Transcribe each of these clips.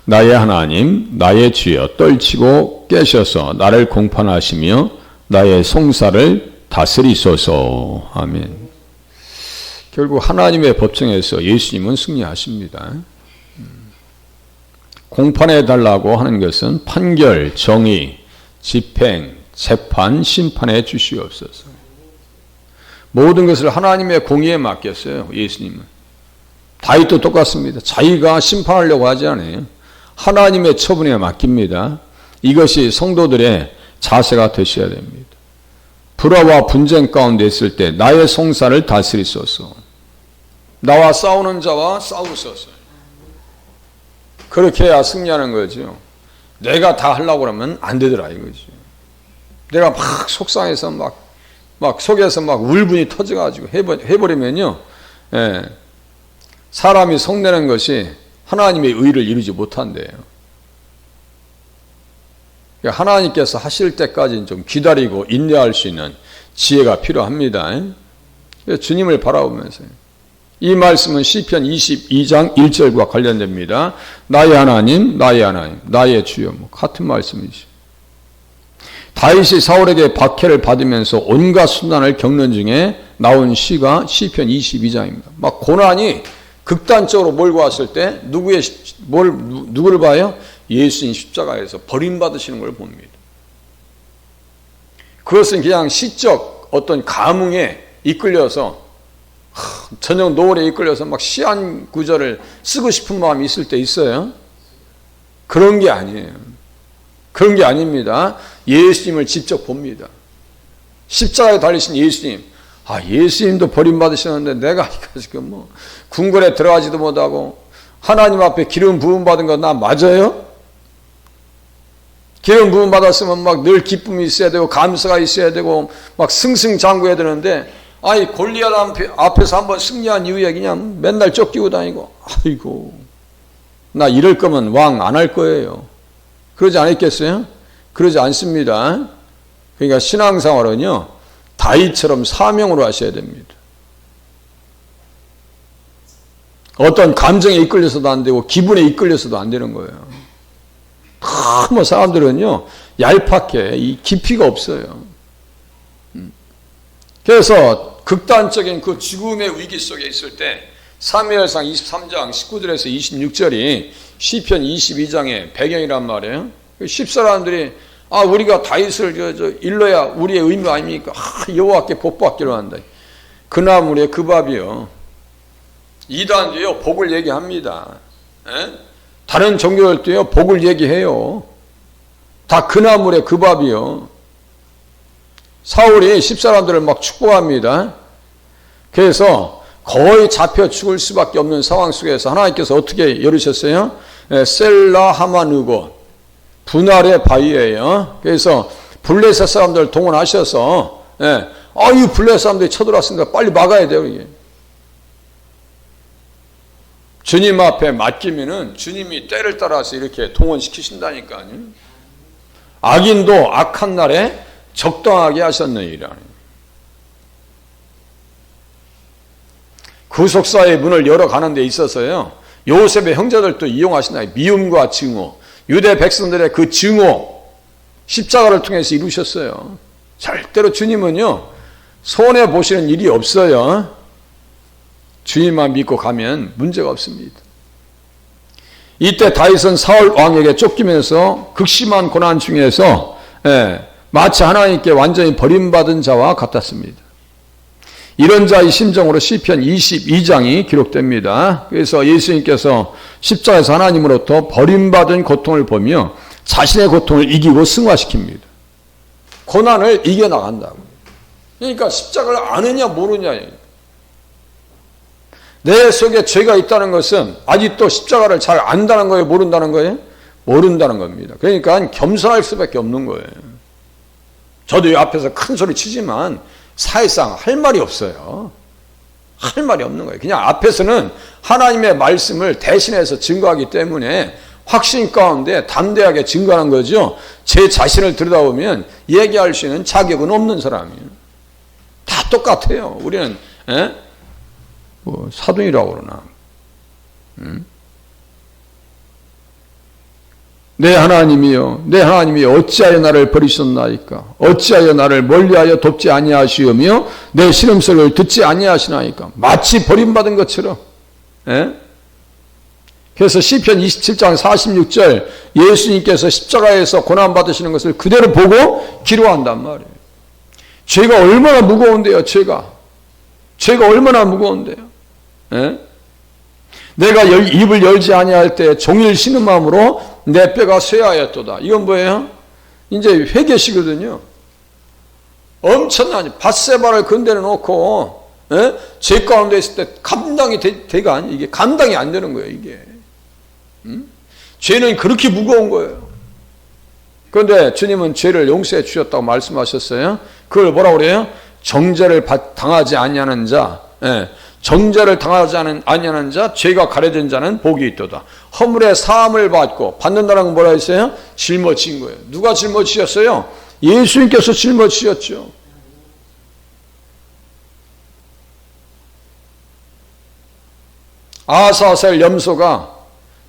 나의 하나님, 나의 주여 떨치고 깨셔서 나를 공판하시며 나의 송사를 다스리소서. 아멘. 결국 하나님의 법정에서 예수님은 승리하십니다. 공판해 달라고 하는 것은 판결, 정의, 집행, 재판, 심판해 주시옵소서. 모든 것을 하나님의 공의에 맡겼어요. 예수님은. 다윗도 똑같습니다. 자기가 심판하려고 하지 않아요. 하나님의 처분에 맡깁니다. 이것이 성도들의 자세가 되셔야 됩니다. 불화와 분쟁 가운데 있을 때 나의 송사를 다스리소서. 나와 싸우는 자와 싸우소서. 그렇게 해야 승리하는 거죠. 내가 다 하려고 하면 안 되더라 이거죠. 내가 막 속상해서 막 속에서 막 울분이 터져가지고 해버리면요. 예, 사람이 속내는 것이 하나님의 의를 이루지 못한대요. 하나님께서 하실 때까지는 좀 기다리고 인내할 수 있는 지혜가 필요합니다. 주님을 바라보면서요. 이 말씀은 시편 22장 1절과 관련됩니다. 나의 하나님, 나의 하나님, 나의 주여. 같은 말씀이죠. 다윗이 사울에게 박해를 받으면서 온갖 순환을 겪는 중에 나온 시가 시편 22장입니다. 막 고난이 극단적으로 몰고 왔을 때 누구를 봐요? 예수님 십자가에서 버림받으시는 걸 봅니다. 그것은 그냥 시적 어떤 감흥에 이끌려서 저녁 노을에 이끌려서 막 시한 구절을 쓰고 싶은 마음이 있을 때 있어요. 그런 게 아니에요. 그런 게 아닙니다. 예수님을 직접 봅니다. 십자가에 달리신 예수님. 예수님도 버림받으셨는데 내가 지금 궁궐에 들어가지도 못하고 하나님 앞에 기름 부음 받은 거 나 맞아요? 기름 부음 받았으면 막 늘 기쁨이 있어야 되고 감사가 있어야 되고 막 승승장구해야 되는데 골리앗 앞에서 한번 승리한 이후에 그냥 맨날 쫓기고 다니고 아이고 나 이럴 거면 왕 안 할 거예요. 그러지 않았겠어요? 그러지 않습니다. 그러니까 신앙생활은요 다윗처럼 사명으로 하셔야 됩니다. 어떤 감정에 이끌려서도 안 되고 기분에 이끌려서도 안 되는 거예요. 너무 사람들은요 얄팍해. 이 깊이가 없어요. 그래서 극단적인 그 죽음의 위기 속에 있을 때 사무엘상 23장 19절에서 26절이 시편 22장의 배경이란 말이에요. 십사람들이 우리가 다윗을 일러야 우리의 의무 아닙니까? 여호와께 복받기로 한다. 그 나물에 그 밥이요. 이단도요 복을 얘기합니다. 다른 종교들도요 복을 얘기해요. 다 그 나물에 그 밥이요. 사울이 십사람들을 막 축복합니다. 그래서 거의 잡혀 죽을 수밖에 없는 상황 속에서 하나님께서 어떻게 열으셨어요? 셀라 하마누고 분할의 바위예요. 그래서 블레셋 사람들 동원하셔서 이 블레셋 사람들이 쳐들어왔으니까 빨리 막아야 돼요. 이게. 주님 앞에 맡기면은 주님이 때를 따라서 이렇게 동원시키신다니까요. 악인도 악한 날에 적당하게 하셨느니라. 구속사의 문을 열어가는 데 있어서요 요셉의 형제들도 이용하신다. 미움과 증오, 유대 백성들의 그 증오 십자가를 통해서 이루셨어요. 절대로 주님은요 손해보시는 일이 없어요. 주님만 믿고 가면 문제가 없습니다. 이때 다윗은 사울 왕에게 쫓기면서 극심한 고난 중에서 마치 하나님께 완전히 버림받은 자와 같았습니다. 이런 자의 심정으로 시편 22장이 기록됩니다. 그래서 예수님께서 십자가에서 하나님으로부터 버림받은 고통을 보며 자신의 고통을 이기고 승화시킵니다. 고난을 이겨나간다고. 그러니까 십자가를 아느냐 모르냐. 내 속에 죄가 있다는 것은 아직도 십자가를 잘 안다는 거예요? 모른다는 거예요? 모른다는 겁니다. 그러니까 겸손할 수밖에 없는 거예요. 저도 앞에서 큰 소리 치지만 사실상 할 말이 없어요. 할 말이 없는 거예요. 그냥 앞에서는 하나님의 말씀을 대신해서 증거하기 때문에 확신 가운데 담대하게 증거하는 거죠. 제 자신을 들여다보면 얘기할 수 있는 자격은 없는 사람이에요. 다 똑같아요. 우리는 사돈이라고 그러나. 내 하나님이여, 내 하나님이 어찌하여 나를 버리셨나이까? 어찌하여 나를 멀리하여 돕지 아니하시오며 내 신음소리를 듣지 아니하시나이까? 마치 버림받은 것처럼. 예? 그래서 시편 27장 46절 예수님께서 십자가에서 고난받으시는 것을 그대로 보고 기도한단 말이에요. 죄가 얼마나 무거운데요, 죄가 얼마나 무거운데요. 예? 내가 입을 열지 아니할 때 종일 쉬는 마음으로 내 뼈가 쇠하였도다. 이건 뭐예요? 이제 회개시거든요. 엄청나게 밧세바를 건드려 놓고 예? 죄 가운데 있을 때 감당이 이게 감당이 안 되는 거예요. 이게 죄는 그렇게 무거운 거예요. 그런데 주님은 죄를 용서해 주셨다고 말씀하셨어요. 그걸 뭐라고 그래요? 정죄를 당하지 아니하는 자, 예. 정죄를 당하지 아니하는 자, 죄가 가려진 자는 복이 있도다. 허물의 사함을 받고 받는다는 건 뭐라 했어요? 짊어진 거예요. 누가 짊어지셨어요? 예수님께서 짊어지셨죠. 아사셀 염소가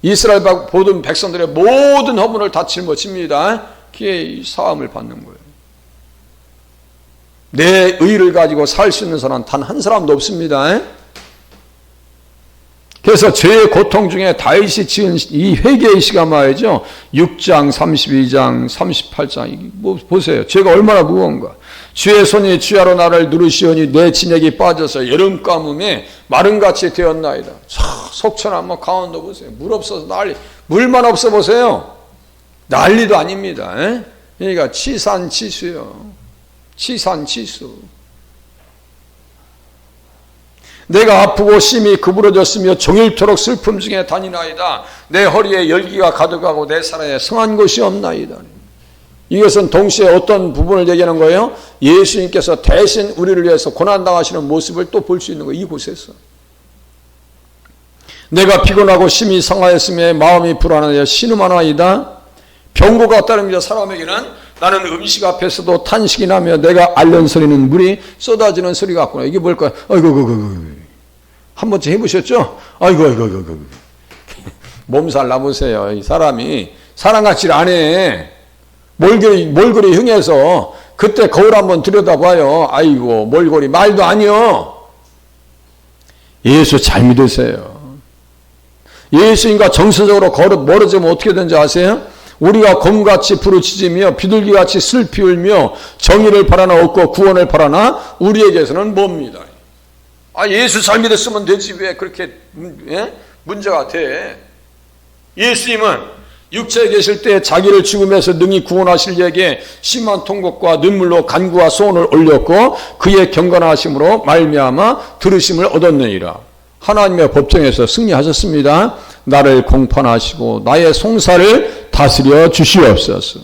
이스라엘 모든 백성들의 모든 허물을 다 짊어집니다. 그게 사함을 받는 거예요. 내 의를 가지고 살 수 있는 사람은 단 한 사람도 없습니다. 그래서 죄의 고통 중에 다윗이 지은 이 회개의 시가 말이죠. 6장, 32장, 38장 보세요. 죄가 얼마나 무거운가. 주의 손이 주야로 나를 누르시오니 내 진액이 빠져서 여름 가뭄에 마른같이 되었나이다. 속천한 강원도 보세요. 물 없어서 난리. 물만 없어 보세요. 난리도 아닙니다. 그러니까 치산치수요. 치산치수. 내가 아프고 심히 구부러졌으며 종일토록 슬픔 중에 다니나이다. 내 허리에 열기가 가득하고 내 살에 성한 곳이 없나이다. 이것은 동시에 어떤 부분을 얘기하는 거예요? 예수님께서 대신 우리를 위해서 고난당하시는 모습을 또 볼 수 있는 거예요. 이곳에서. 내가 피곤하고 심히 상하였으며 마음이 불안하여 신음하나이다. 병고가 따릅니다. 사람에게는 나는 음식 앞에서도 탄식이 나며 내가 앓는 소리는 물이 쏟아지는 소리 같구나. 이게 뭘까요? 아이고. 한 번쯤 해보셨죠? 아이고. 몸살 나보세요. 이 사람이 사람 같지를 않아. 몰골이 흥해서 그때 거울 한번 들여다봐요. 아이고 몰골이 말도 아니요. 예수 잘 믿으세요. 예수님과 정서적으로 멀어지면 어떻게 되는지 아세요? 우리가 곰같이 부르짖으며 비둘기같이 슬피 울며 정의를 바라나 없고 구원을 바라나 우리에게서는 뭡니다. 예수 잘 믿었으면 되지 왜 그렇게 문제가 돼. 예수님은 육체에 계실 때 자기를 죽음에서 능히 구원하실 이에게 심한 통곡과 눈물로 간구와 소원을 올렸고 그의 경건하심으로 말미암아 들으심을 얻었느니라. 하나님의 법정에서 승리하셨습니다. 나를 공판하시고 나의 송사를 다스려 주시옵소서.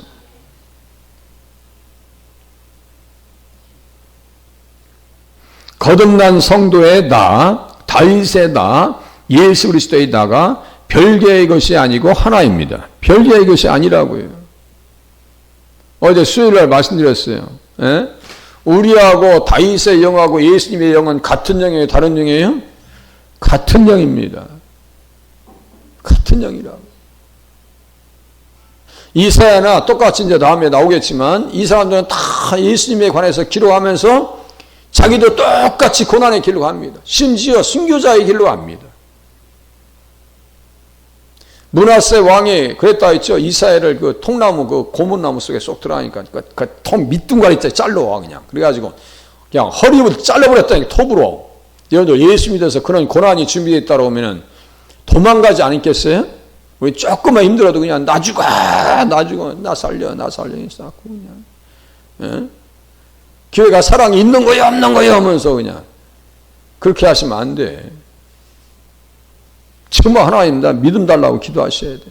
거듭난 성도의 나, 다윗의 나, 예수 그리스도의 나가 별개의 것이 아니고 하나입니다. 별개의 것이 아니라고요. 어제 수요일날 말씀드렸어요. 예? 우리하고 다윗의 영하고 예수님의 영은 같은 영이에요? 다른 영이에요? 같은 영입니다. 같은 영이라고. 이사야나 똑같이 이제 다음에 나오겠지만 이 사람들은 다 예수님에 관해서 기록하면서 자기도 똑같이 고난의 길로 갑니다. 심지어 순교자의 길로 갑니다. 므낫세 왕이 그랬다 했죠. 이사야를 그 통나무 그 고문나무 속에 속 들어가니까 그 통 밑둥가리 있잖아요. 잘라와 그냥. 그래가지고 그냥 허리부터 잘라버렸다니까 톱으로. 여러분들 예수 믿어서 그런 고난이 준비되어 있다고 하면은 도망가지 않겠어요? 우리 조금만 힘들어도 그냥 나 죽어 나 살려 있었고 그냥. 예? 교회가 사랑이 있는 거야 없는 거야 하면서 그냥 그렇게 하시면 안 돼. 정말 하나님 나 믿음 달라고 기도하셔야 돼.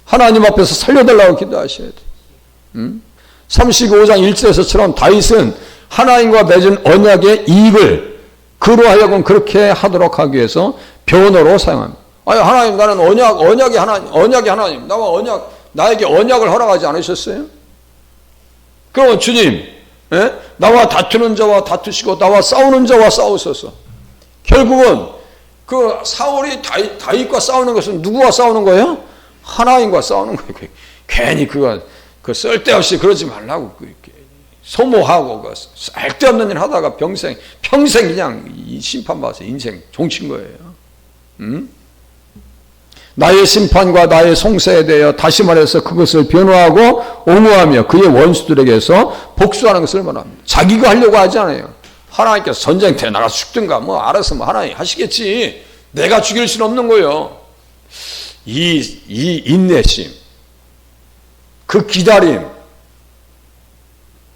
하나님 앞에서 살려달라고 기도하셔야 돼. 35장 1절에서처럼 다윗은 하나님과 맺은 언약의 이익을 그로 하여금 그렇게 하도록 하기 위해서 변호로 사용합니다. 아니 하나님 나는 언약이 하나님 나에게 언약을 허락하지 않으셨어요? 그럼 주님 나와 다투는 자와 다투시고 나와 싸우는 자와 싸우소서. 결국은 그 사울이 다윗과 싸우는 것은 누구와 싸우는 거예요? 하나님과 싸우는 거예요. 괜히 그 쓸데없이 그러지 말라고. 소모하고 쓸데없는 일 하다가 평생 그냥 이 심판받아서 인생 종친 거예요. 나의 심판과 나의 송사에 대하여 다시 말해서 그것을 변호하고 옹호하며 그의 원수들에게서 복수하는 것을 말합니다. 자기가 하려고 하지 않아요. 하나님께서 전쟁터에 나가서 죽든가 알아서 하나님 하시겠지. 내가 죽일 수는 없는 거예요. 이 인내심, 그 기다림,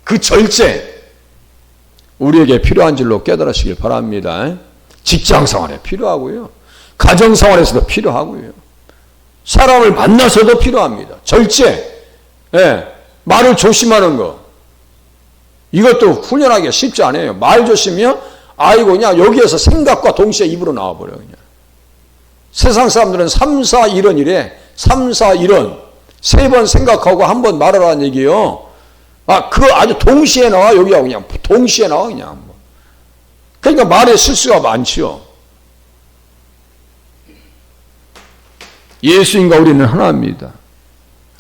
그 절제, 우리에게 필요한 줄로 깨달으시길 바랍니다. 직장 생활에 필요하고요. 가정 생활에서도 필요하고요. 사람을 만나서도 필요합니다. 절제, 말을 조심하는 거. 이것도 훈련하기가 쉽지 않아요. 말 조심이요? 아이고, 그냥 여기에서 생각과 동시에 입으로 나와버려요, 그냥. 세상 사람들은 3, 4, 1은 이래. 3, 4, 1은. 3번 생각하고 한 번 말하라는 얘기예요. 그거 아주 동시에 나와, 여기하고 그냥. 동시에 나와, 그냥. 그러니까 말에 실수가 많지요. 예수님과 우리는 하나입니다.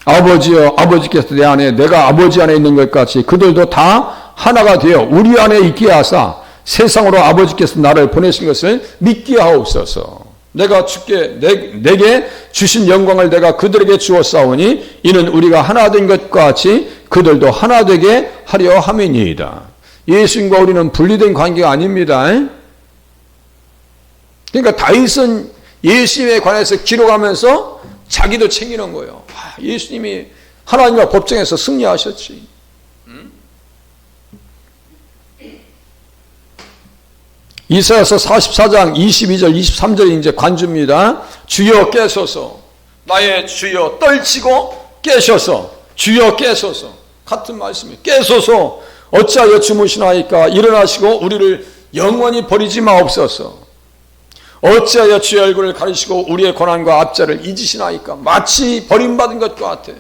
아버지여, 아버지께서 내 안에, 내가 아버지 안에 있는 것 같이 그들도 다 하나가 되어 우리 안에 있게 하사 세상으로 아버지께서 나를 보내신 것을 믿게 하옵소서. 내가 내게 주신 영광을 내가 그들에게 주었사오니 이는 우리가 하나 된 것과 같이 그들도 하나 되게 하려 함이니이다. 예수님과 우리는 분리된 관계가 아닙니다. 그러니까 다윗은 예수님에 관해서 기록하면서 자기도 챙기는 거예요. 예수님이 하나님과 법정에서 승리하셨지. 이사야서 44장 22절 23절이 이제 관주입니다. 주여 깨소서. 나의 주여 떨치고 깨소서. 주여 깨소서. 같은 말씀이에요. 깨소서. 어찌하여 주무시나이까. 일어나시고 우리를 영원히 버리지 마옵소서. 어찌하여 주의 얼굴을 가리시고 우리의 고난과 압제를 잊으시나이까. 마치 버림받은 것과 같아.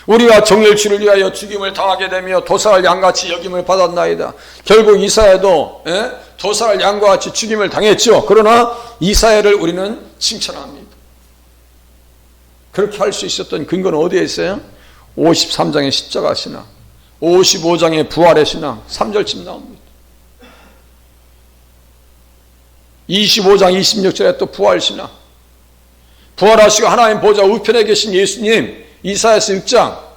우리가 종일 주를 위하여 죽임을 당하게 되며 도살할 양같이 여김을 받았나이다. 결국 이사야도 도살할 양과 같이 죽임을 당했죠. 그러나 이사야를 우리는 칭찬합니다. 그렇게 할 수 있었던 근거는 어디에 있어요? 53장의 십자가 신앙, 55장의 부활의 신앙, 3절쯤 나옵니다. 25장 26절에 또 부활신앙. 부활하시고 하나님 보좌 우편에 계신 예수님, 이사야서 6장.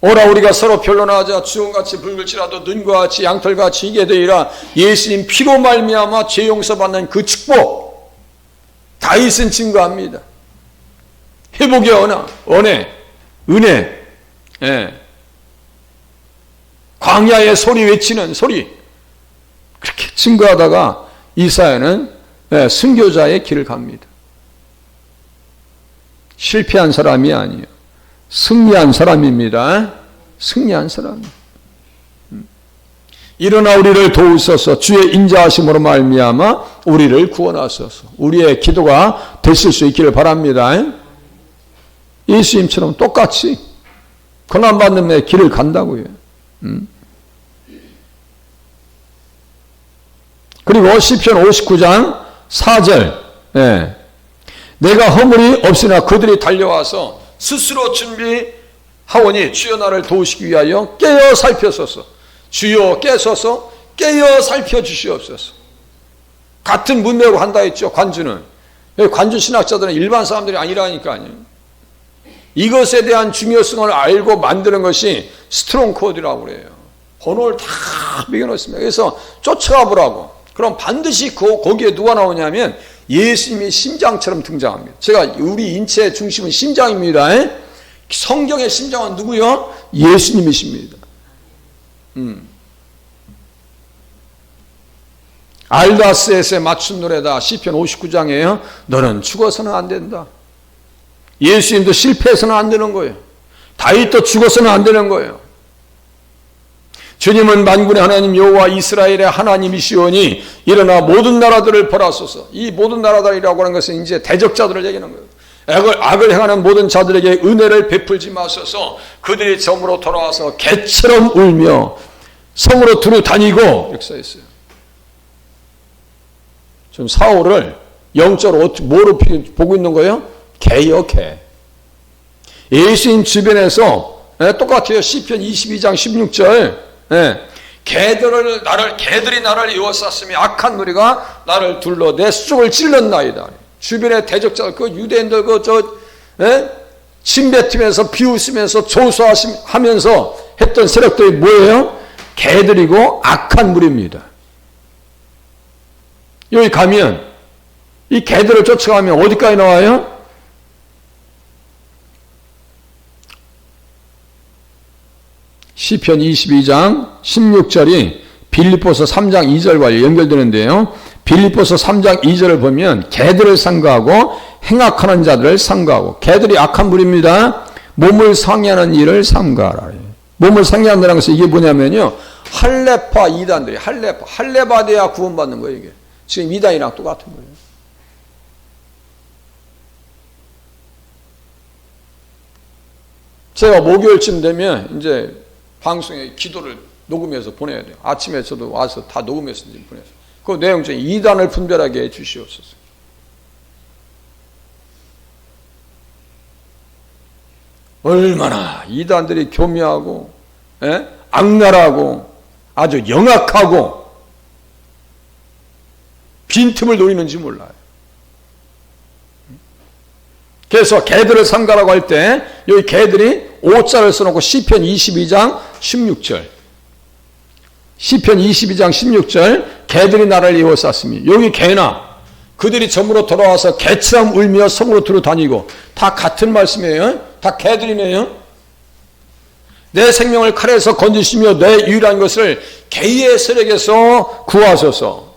오라 우리가 서로 변론하자. 주홍같이 붉을지라도 눈과 같이 양털같이 희게 되리라. 예수님 피로 말미암아 죄 용서받는 그 축복. 다윗은 증거합니다. 회복의 은혜. 광야의 소리 외치는 소리. 그렇게 증거하다가 이사야는 순교자의 길을 갑니다. 실패한 사람이 아니에요. 승리한 사람입니다. 승리한 사람. 일어나 우리를 도우소서. 주의 인자하심으로 말미암아 우리를 구원하소서. 우리의 기도가 되실 수 있기를 바랍니다. 예수님처럼 똑같이 고난받는 데 길을 간다고요. 그리고 시편 59장 4절. 내가 허물이 없으나 그들이 달려와서 스스로 준비하오니 주여 나를 도우시기 위하여 깨어 살펴소서. 주여 깨소서. 깨어 살펴주시옵소서. 같은 문맥으로 한다 했죠. 관주는. 관주 신학자들은 일반 사람들이 아니라니까요. 이것에 대한 중요성을 알고 만드는 것이 스트롱 코드라고 그래요. 번호를 다 매겨놓습니다. 그래서 쫓아가 보라고. 그럼 반드시 거기에 누가 나오냐면 예수님이 심장처럼 등장합니다. 제가 우리 인체의 중심은 심장입니다. 성경의 심장은 누구요? 예수님이십니다. 알다스에서의 맞춘 노래다. 시편 59장이에요. 너는 죽어서는 안 된다. 예수님도 실패해서는 안 되는 거예요. 다윗도 죽어서는 안 되는 거예요. 주님은 만군의 하나님 여호와 이스라엘의 하나님이시오니 일어나 모든 나라들을 벌하소서. 이 모든 나라들이라고 하는 것은 이제 대적자들을 얘기하는 거예요. 악을 행하는 모든 자들에게 은혜를 베풀지 마소서. 그들이 점으로 돌아와서 개처럼 울며 성으로 두루 다니고 이렇게 써 있어요. 지금 사울을 영적으로 뭐로 보고 있는 거예요? 개요, 개. 예수님 주변에서 똑같아요. 시편 22장 16절. 개들이 나를 에워쌌으며 악한 무리가 나를 둘러 내 수족을 찔렀나이다. 주변의 대적자, 그 유대인들 침뱉으면서 비웃으면서 조소하면서 했던 세력들이 뭐예요? 개들이고 악한 무리입니다. 여기 가면 이 개들을 쫓아가면 어디까지 나와요? 시편 22장 16절이 빌립보서 3장 2절과 연결되는데요. 빌립보서 3장 2절을 보면 개들을 상거하고 행악하는 자들을 상거하고, 개들이 악한 무리입니다. 몸을 상해하는 일을 삼가하라. 몸을 상해한다는 것은 이게 뭐냐면요, 할레파 이단들이 할레바 돼야 구원받는 거예요. 이게 지금 이단이랑 똑같은 거예요. 제가 목요일쯤 되면 이제 방송에 기도를 녹음해서 보내야 돼요. 아침에 저도 와서 다 녹음해서 보내서 그 내용 중에 이단을 분별하게 해 주시옵소서. 얼마나 이단들이 교묘하고 악랄하고 아주 영악하고 빈틈을 노리는지 몰라요. 그래서 개들을 삼가라고 할 때 여기 개들이 오자를 써놓고 시편 22장 16절, 시편 22장 16절, 개들이 나를 에워쌌으니, 여기 개나 그들이 점으로 돌아와서 개처럼 울며 성으로 들어다니고, 다 같은 말씀이에요. 다 개들이네요. 내 생명을 칼에서 건지시며 내 유일한 것을 개의 세력에서 구하소서.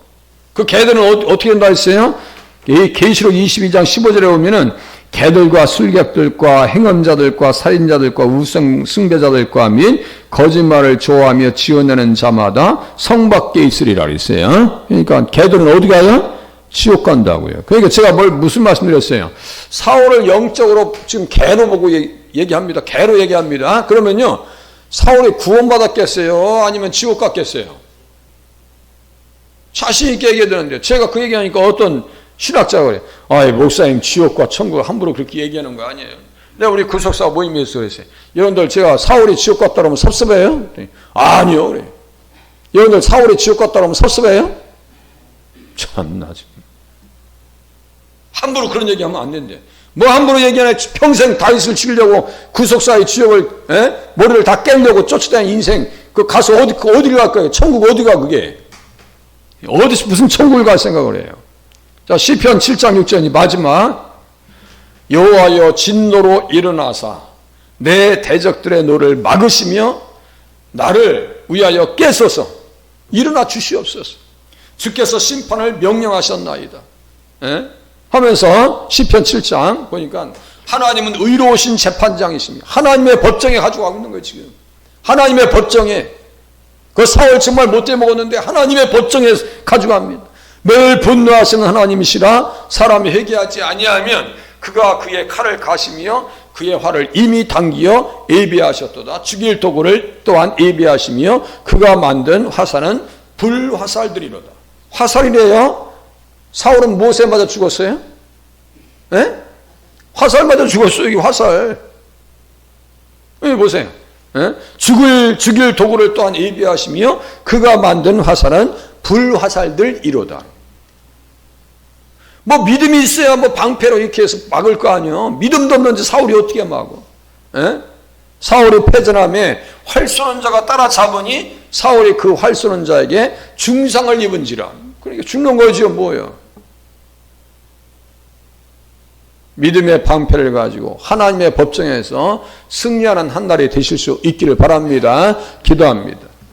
그 개들은 어떻게 된다 했어요? 이 계시록 22장 15절에 보면은 개들과 술객들과 행음자들과 살인자들과 우상 숭배자들과 및 거짓말을 좋아하며 지어내는 자마다 성 밖에 있으리라 그랬어요. 그러니까 개들은 어디 가요? 지옥 간다고요. 그러니까 제가 무슨 말씀드렸어요? 사울을 영적으로 지금 개로 보고 얘기합니다. 개로 얘기합니다. 그러면요, 사울이 구원받았겠어요? 아니면 지옥 갔겠어요? 자신 있게 얘기해야 되는데, 제가 그 얘기하니까 어떤 신학자가 그래. 아이, 목사님, 지옥과 천국 함부로 그렇게 얘기하는 거 아니에요. 내가 우리 구속사 모임에서 그랬어요. 여러분들, 제가 사울이 지옥 갔다 오면 섭섭해요? 아니요, 그래. 여러분들, 사울이 지옥 갔다 오면 섭섭해요? 참나, 지금. 함부로 그런 얘기하면 안 된대. 뭐 함부로 얘기하네. 평생 다윗을 죽이려고 구속사의 지옥을, 머리를 다 깨려고 쫓아다니는 인생, 그 가서 어디를 갈 거예요? 천국 어디가 그게? 무슨 천국을 갈 생각을 해요? 자, 시편 7장 6절이 마지막. 여호와여 진노로 일어나사 내 대적들의 노를 막으시며 나를 위하여 깨소서. 일어나 주시옵소서. 주께서 심판을 명령하셨나이다. 하면서 시편 7장 보니까 하나님은 의로우신 재판장이십니다. 하나님의 법정에 가져가고 있는 거예요. 지금 하나님의 법정에, 그 사울 정말 못돼 먹었는데 하나님의 법정에 가져갑니다. 매일 분노하시는 하나님이시라 사람이 회개하지 아니하면 그가 그의 칼을 가시며 그의 활을 이미 당기어 예비하셨도다. 죽일 도구를 또한 예비하시며 그가 만든 화살은 불화살들이로다. 화살이래요. 사울은 무엇에 맞아 죽었어요? 화살 맞아 죽었어요. 이게 화살. 여기 보세요. 죽일 도구를 또한 예비하시며 그가 만든 화살은 불화살들이로다. 뭐 믿음이 있어야 뭐 방패로 이렇게 해서 막을 거 아니에요. 믿음도 없는데 사울이 어떻게 막어? 사울이 패전함에 활 쏘는 자가 따라잡으니 사울이 그 활 쏘는 자에게 중상을 입은지라. 그러니까 죽는 거지요, 뭐예요? 믿음의 방패를 가지고 하나님의 법정에서 승리하는 한 날이 되실 수 있기를 바랍니다. 기도합니다.